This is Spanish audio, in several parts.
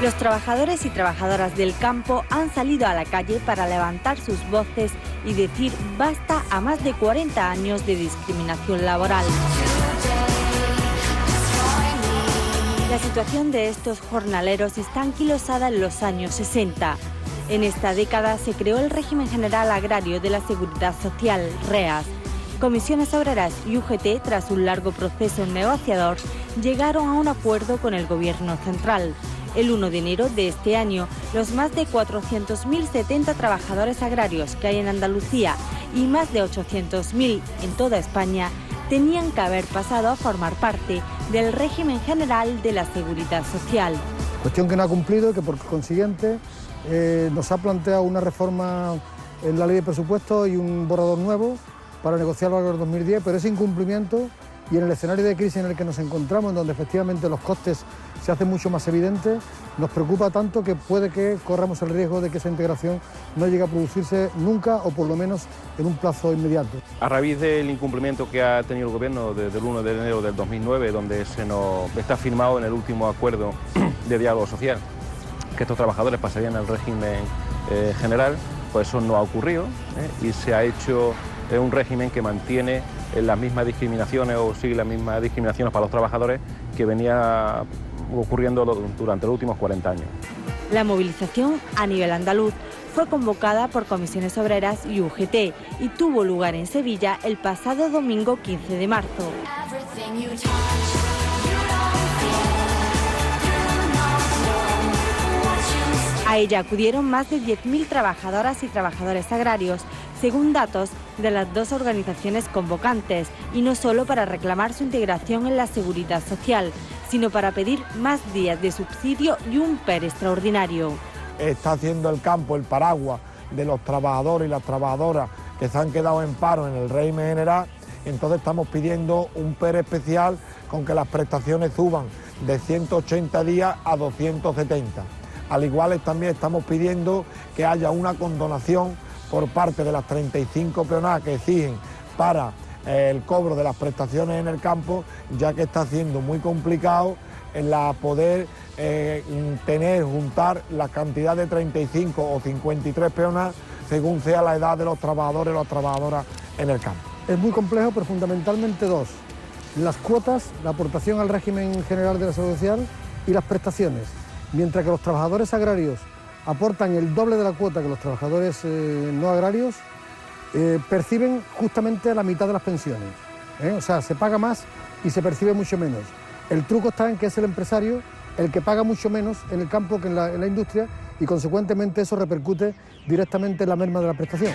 Los trabajadores y trabajadoras del campo han salido a la calle para levantar sus voces y decir basta a más de 40 años de discriminación laboral. La situación de estos jornaleros está anquilosada en los años 60. En esta década se creó el Régimen General Agrario de la Seguridad Social, REAS. Comisiones Obreras y UGT, tras un largo proceso negociador, llegaron a un acuerdo con el Gobierno central. El 1 de enero de este año, los más de 400.070 trabajadores agrarios que hay en Andalucía y más de 800.000 en toda España tenían que haber pasado a formar parte del régimen general de la Seguridad Social. Cuestión que no ha cumplido y que por consiguiente nos ha planteado una reforma en la ley de presupuestos y un borrador nuevo para negociarlo en el 2010, pero ese incumplimiento y en el escenario de crisis en el que nos encontramos, en donde efectivamente los costes se hacen mucho más evidentes, nos preocupa tanto que puede que corramos el riesgo de que esa integración no llegue a producirse nunca o por lo menos en un plazo inmediato. A raíz del incumplimiento que ha tenido el Gobierno desde el 1 de enero del 2009, donde se nos está firmado en el último acuerdo de diálogo social que estos trabajadores pasarían al régimen general, pues eso no ha ocurrido y se ha hecho un régimen que mantiene las mismas discriminaciones o sigue las mismas discriminaciones para los trabajadores que venía ocurriendo durante los últimos 40 años. La movilización a nivel andaluz fue convocada por Comisiones Obreras y UGT y tuvo lugar en Sevilla el pasado domingo 15 de marzo. A ella acudieron más de 10.000 trabajadoras y trabajadores agrarios, según datos de las dos organizaciones convocantes, y no solo para reclamar su integración en la seguridad social, sino para pedir más días de subsidio y un PER extraordinario. Está haciendo el campo el paraguas de los trabajadores y las trabajadoras que se han quedado en paro en el régimen general, entonces estamos pidiendo un PER especial con que las prestaciones suban de 180 días a 270. Al igual también estamos pidiendo que haya una condonación por parte de las 35 peonadas que exigen para el cobro de las prestaciones en el campo, ya que está siendo muy complicado poder juntar la cantidad de 35 o 53 peonas según sea la edad de los trabajadores o las trabajadoras en el campo. Es muy complejo, pero fundamentalmente dos: las cuotas, la aportación al régimen general de la Seguridad Social y las prestaciones. Mientras que los trabajadores agrarios aportan el doble de la cuota que los trabajadores no agrarios, perciben justamente la mitad de las pensiones. O sea, se paga más y se percibe mucho menos. El truco está en que es el empresario el que paga mucho menos en el campo que en la industria y consecuentemente eso repercute directamente en la merma de la prestación.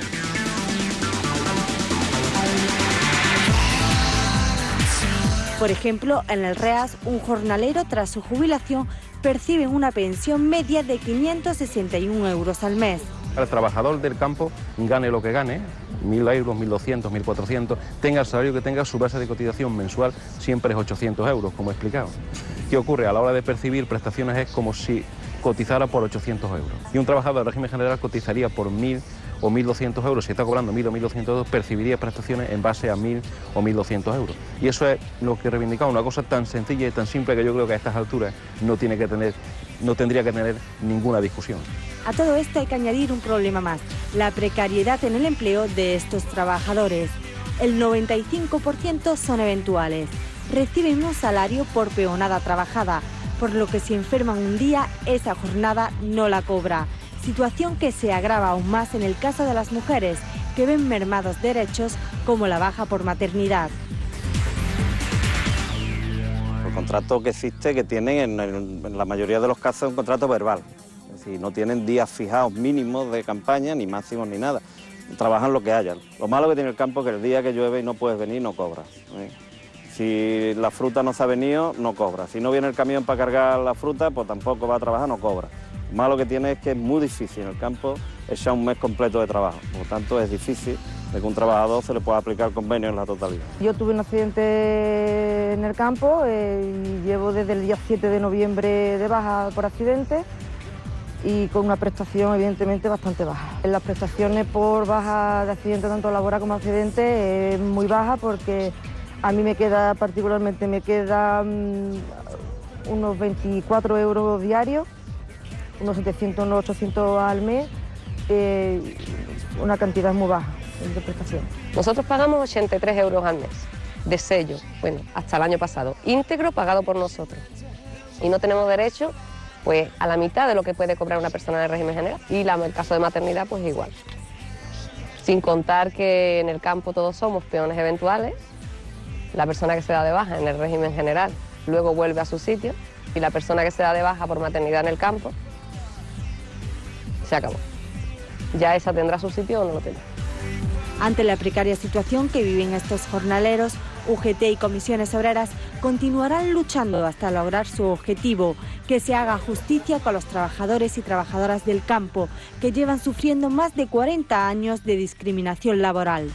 Por ejemplo, en el REAS, un jornalero tras su jubilación percibe una pensión media de 561 euros al mes. El trabajador del campo, gane lo que gane, 1.000 euros, 1.200, 1.400, tenga el salario que tenga, su base de cotización mensual siempre es 800 euros, como he explicado. ¿Qué ocurre? A la hora de percibir prestaciones es como si cotizara por 800 euros. Y un trabajador del régimen general cotizaría por 1.000 o 1.200 euros. Si está cobrando 1.000 o 1.200 euros, percibiría prestaciones en base a 1.000 o 1.200 euros. Y eso es lo que reivindicamos, una cosa tan sencilla y tan simple que yo creo que a estas alturas no tendría que tener ninguna discusión. A todo esto hay que añadir un problema más: la precariedad en el empleo de estos trabajadores. El 95% son eventuales. Reciben un salario por peonada trabajada, por lo que si enferman un día, esa jornada no la cobra. Situación que se agrava aún más en el caso de las mujeres, que ven mermados derechos como la baja por maternidad. El contrato que existe, que tienen en la mayoría de los casos, es un contrato verbal. Es decir, no tienen días fijados mínimos de campaña, ni máximos, ni nada. Trabajan lo que haya. Lo malo que tiene el campo es que el día que llueve y no puedes venir, no cobras. Si la fruta no se ha venido, no cobra. Si no viene el camión para cargar la fruta, pues tampoco va a trabajar, no cobra. Lo malo que tiene es que es muy difícil en el campo echar un mes completo de trabajo. Por lo tanto, es difícil de que un trabajador se le pueda aplicar convenio en la totalidad. Yo tuve un accidente en el campo y llevo desde el día 7 de noviembre de baja por accidente y con una prestación evidentemente bastante baja. Las prestaciones por baja de accidente, tanto laboral como accidente, es muy baja porque a mí particularmente me quedan unos 24 euros diarios unos 700, unos 800 al mes, una cantidad muy baja de prestación. Nosotros pagamos 83 euros al mes de sello, bueno, hasta el año pasado, íntegro pagado por nosotros. Y no tenemos derecho pues a la mitad de lo que puede cobrar una persona en el régimen general. Y el caso de maternidad pues igual. Sin contar que en el campo todos somos peones eventuales, la persona que se da de baja en el régimen general luego vuelve a su sitio y la persona que se da de baja por maternidad en el campo se acabó. Ya esa tendrá su sitio o no lo tendrá. Ante la precaria situación que viven estos jornaleros, UGT y comisiones obreras continuarán luchando hasta lograr su objetivo, que se haga justicia con los trabajadores y trabajadoras del campo, que llevan sufriendo más de 40 años de discriminación laboral.